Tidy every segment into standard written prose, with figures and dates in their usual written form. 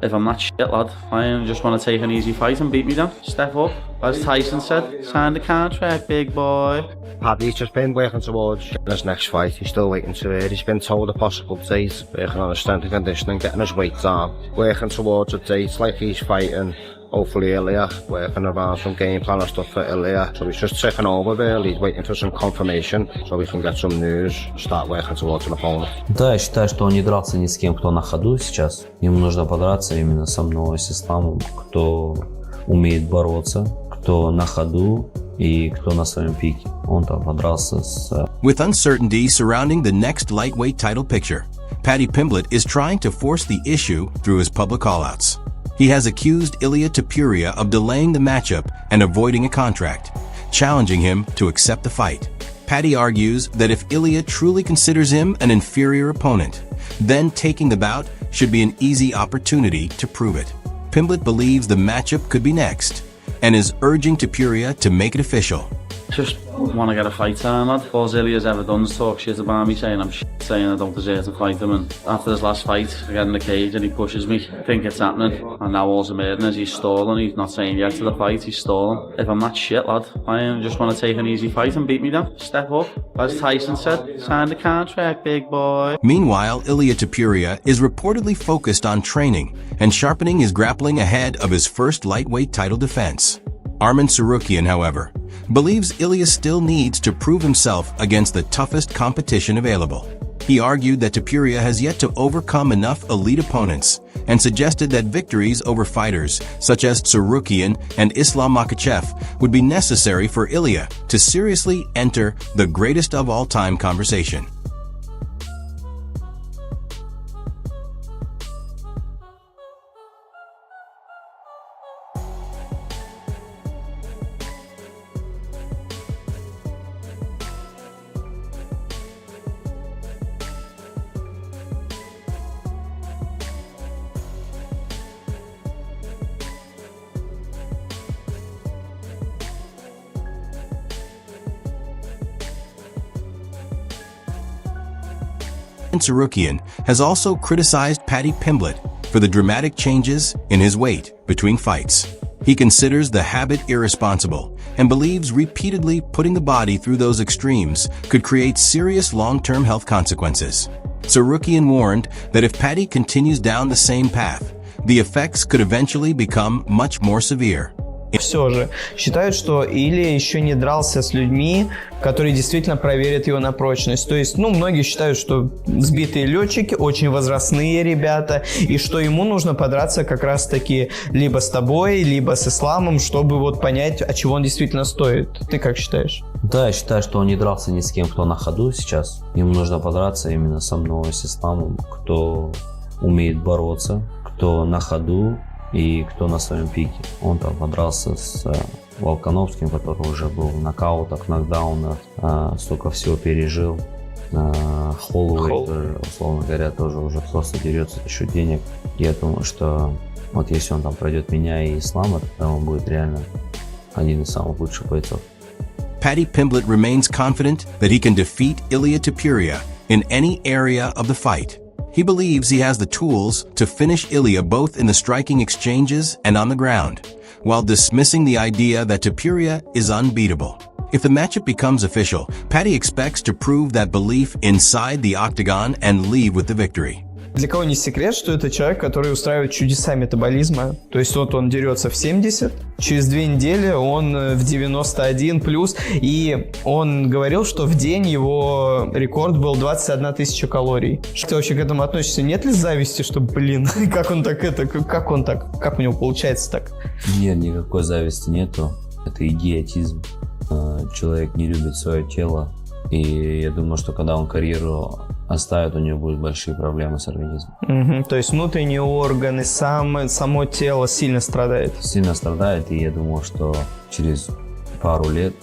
If I'm that shit, lad, I just want to take an easy fight and beat me down. Step up. As Tyson said, sign the contract, big boy. Paddy's just been working towards his next fight. He's still waiting to hear. He's been told a possible date, working on his strength and conditioning, getting his weight down, working towards a date like he's fighting. Hopefully Ilia, working around some game plan and stuff for Ilia. So he's just checking over really, he's waiting for some confirmation so we can get some news, start working towards an opponent. Да, я считаю, что он не дрался ни с кем, кто на ходу сейчас. Ему нужно подраться именно со мной, с Исламом, кто умеет бороться, кто на ходу и кто на своем пике. Он там подрался с... With uncertainty surrounding the next lightweight title picture, Paddy Pimblett is trying to force the issue through his public call-outs. He has accused Ilia Topuria of delaying the matchup and avoiding a contract, challenging him to accept the fight. Paddy argues that if Ilia truly considers him an inferior opponent, then taking the bout should be an easy opportunity to prove it. Pimblett believes the matchup could be next and is urging Topuria to make it official. Just want to get a fight time, lad. All Ilia's ever done is talk shit about me, saying I'm shit, saying I don't deserve to fight him. And after his last fight, I get in the cage and he pushes me. I think it's happening. And now all's amazing is he's stalling. He's not saying yes to the fight, he's stalling. If I'm that shit, lad, I just want to take an easy fight and beat me down. Step up. As Tyson said, sign the contract, big boy. Meanwhile, Ilia Topuria is reportedly focused on training and sharpening his grappling ahead of his first lightweight title defense. Arman Tsarukyan, however, believes Ilia still needs to prove himself against the toughest competition available. He argued that Topuria has yet to overcome enough elite opponents and suggested that victories over fighters such as Tsarukyan and Islam Makhachev would be necessary for Ilia to seriously enter the greatest of all time conversation. Tsarukyan has also criticized Paddy Pimblett for the dramatic changes in his weight between fights. He considers the habit irresponsible and believes repeatedly putting the body through those extremes could create serious long-term health consequences. Tsarukyan warned that if Paddy continues down the same path, the effects could eventually become much more severe. Все же считают, что Илья еще не дрался с людьми, которые действительно проверят его на прочность. То есть, многие считают, что сбитые летчики очень возрастные ребята, и что ему нужно подраться как раз-таки либо с тобой, либо с Исламом, чтобы понять, от чего он действительно стоит. Ты как считаешь? Да, я считаю, что он не дрался ни с кем, кто на ходу сейчас. Ему нужно подраться именно со мной, с Исламом, кто умеет бороться, кто на ходу и кто на своем пике. Он там подрался с Волконовским, который уже был в нокаутах, нокдаунах, столько всего пережил. Холлоуэй тоже, условно говоря, тоже уже просто дерется за счет денег. Я думаю, что если он там пройдет меня и Ислама, тогда он будет реально один из самых лучших бойцов. Paddy Pimblett remains confident that he can defeat Ilia Topuria in any area of the fight. He believes he has the tools to finish Ilia both in the striking exchanges and on the ground, while dismissing the idea that Topuria is unbeatable. If the matchup becomes official, Paddy expects to prove that belief inside the octagon and leave with the victory. Для кого не секрет, что это человек, который устраивает чудеса метаболизма. То есть он дерется в 70, через 2 недели он в 91 плюс. И он говорил, что в день его рекорд был 21 тысяча калорий. Что ты вообще к этому относишься? Нет ли зависти, что, как он так как у него получается так? Нет, никакой зависти нету. Это идиотизм. Человек не любит свое тело. И я думаю, что когда он карьеру оставит, у него будут большие проблемы с организмом. То есть внутренние органы, само тело сильно страдает? Сильно страдает, и я думаю, что через пару лет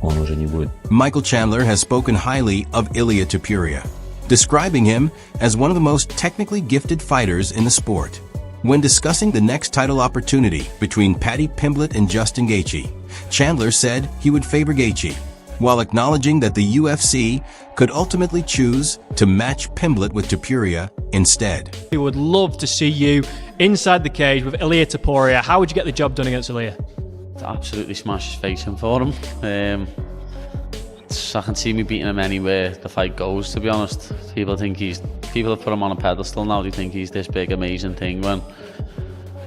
он уже не будет. Michael Chandler has spoken highly of Ilia Topuria, describing him as one of the most technically gifted fighters in the sport. When discussing the next title opportunity between Paddy Pimblett and Justin Gaethje, Chandler said he would favor Gaethje. while acknowledging that the UFC could ultimately choose to match Pimblett with Topuria instead. We would love to see you inside the cage with Ilia Topuria. How would you get the job done against Ilia? To absolutely smash his face in for him. I can see me beating him anywhere the fight goes, to be honest. People have put him on a pedestal now. They think he's this big, amazing thing, when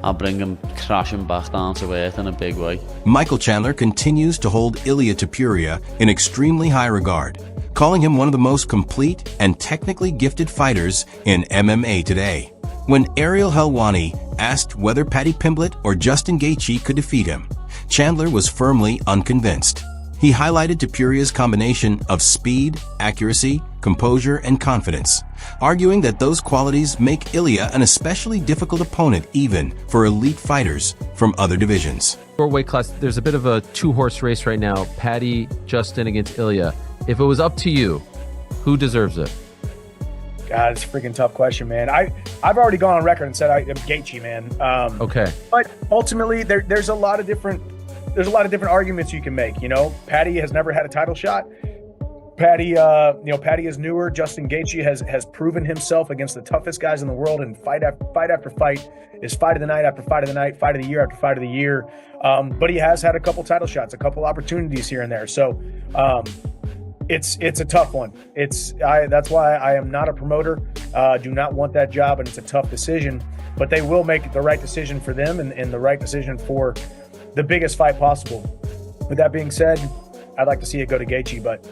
I'll bring him crashing back down to earth in a big way. Michael Chandler continues to hold Ilia Topuria in extremely high regard, calling him one of the most complete and technically gifted fighters in MMA today. When Ariel Helwani asked whether Paddy Pimblett or Justin Gaethje could defeat him, Chandler was firmly unconvinced. He highlighted Topuria's combination of speed, accuracy, composure, and confidence, arguing that those qualities make Ilia an especially difficult opponent even for elite fighters from other divisions. For weight class, there's a bit of a two-horse race right now. Paddy, Justin against Ilia. If it was up to you, who deserves it? God, it's a freaking tough question, man. I've already gone on record and said I'm Gaethje, man. Okay. But ultimately, there's a lot of different arguments you can make. You know, Paddy has never had a title shot. Paddy is newer. Justin Gaethje has proven himself against the toughest guys in the world, and fight after fight is fight of the night after fight of the night, fight of the year after fight of the year. But he has had a couple title shots, a couple opportunities here and there. So it's a tough one. That's why I am not a promoter. Do not want that job, and it's a tough decision. But they will make the right decision for them and the right decision for the biggest fight possible. With that being said, I'd like to see it go to Gaethje, but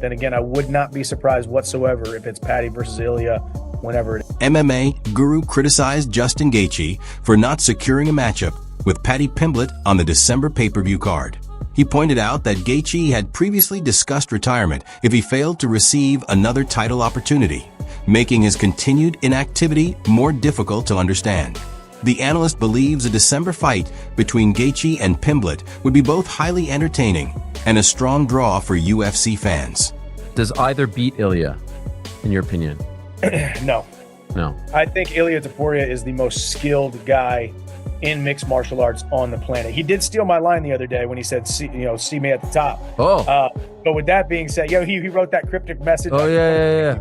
then again, I would not be surprised whatsoever if it's Paddy versus Ilia whenever it is. MMA guru criticized Justin Gaethje for not securing a matchup with Paddy Pimblett on the December pay-per-view card. He pointed out that Gaethje had previously discussed retirement if he failed to receive another title opportunity, making his continued inactivity more difficult to understand. The analyst believes a December fight between Gaethje and Pimblett would be both highly entertaining and a strong draw for UFC fans. Does either beat Ilia, in your opinion? No. I think Ilia Topuria is the most skilled guy in mixed martial arts on the planet. He did steal my line the other day when he said, see me at the top. Oh. But with that being said, he wrote that cryptic message. Oh, yeah.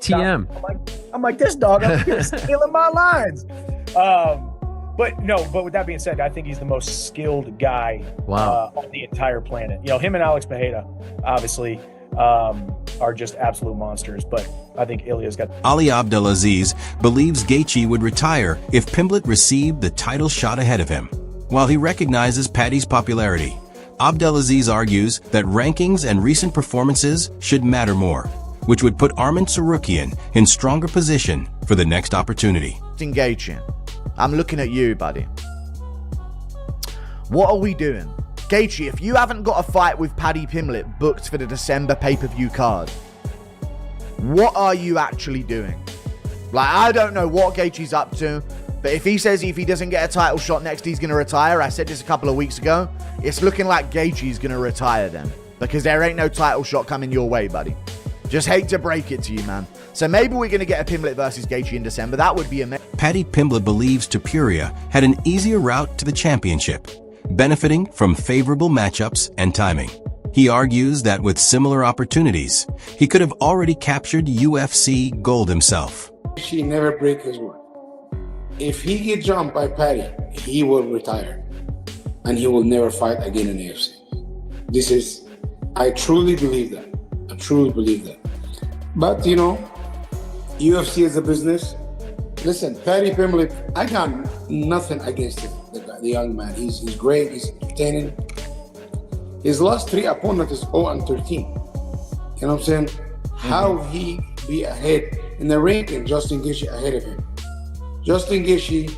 TM. I'm like, this dog, I'm stealing my lines. But with that being said, I think he's the most skilled guy on the entire planet. Him and Alex Mejia, obviously, are just absolute monsters. But I think Ilia's got... Ali Abdelaziz believes Gaethje would retire if Pimblett received the title shot ahead of him. While he recognizes Paddy's popularity, Abdelaziz argues that rankings and recent performances should matter more, which would put Arman Tsarukyan in stronger position for the next opportunity. Engaging. I'm looking at you, buddy. What are we doing? Gaethje, if you haven't got a fight with Paddy Pimblett booked for the December pay-per-view card, what are you actually doing? I don't know what Gaethje's up to, but if he says if he doesn't get a title shot next, he's going to retire, I said this a couple of weeks ago, it's looking like Gaethje's going to retire then, because there ain't no title shot coming your way, buddy. Just hate to break it to you, man. So maybe we're going to get a Pimblett versus Gaethje in December. That would be amazing. Paddy Pimblett believes Topuria had an easier route to the championship, benefiting from favorable matchups and timing. He argues that with similar opportunities, he could have already captured UFC gold himself. He never break his word. If he get jumped by Paddy, he will retire, and he will never fight again in the UFC. I truly believe that. I truly believe that. But UFC is a business. Listen, Paddy Pimblett, I got nothing against him. The young man, he's great. He's entertaining. His last 3 opponents is 0-13. You know what I'm saying? How he be ahead in the ranking? Justin Gaethje ahead of him. Justin Gaethje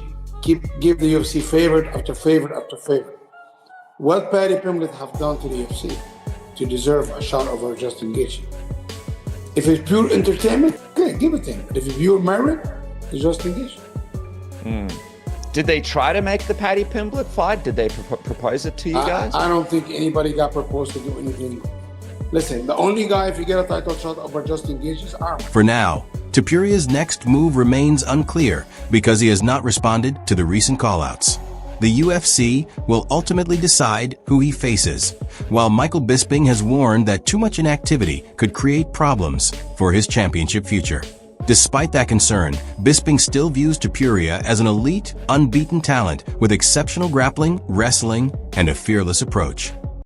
give the UFC favorite after favorite after favorite. What Paddy Pimblett have done to the UFC to deserve a shot over Justin Gaethje? If it's pure entertainment, okay, give it to him. But if it's pure merit, it's Justin Gaethje. Did they try to make the Paddy Pimblett fight? Did they propose it to you guys? I don't think anybody got proposed to do anything. Listen, the only guy, if you get a title shot over Justin Gaethje, is Arman. For now, Topuria's next move remains unclear because he has not responded to the recent callouts. the UFC will ultimately decide who he faces, while Michael Bisping has warned that too much inactivity could create problems for his championship future. Despite that concern, Bisping still views Topuria as an elite, unbeaten talent with exceptional grappling, wrestling, and a fearless approach.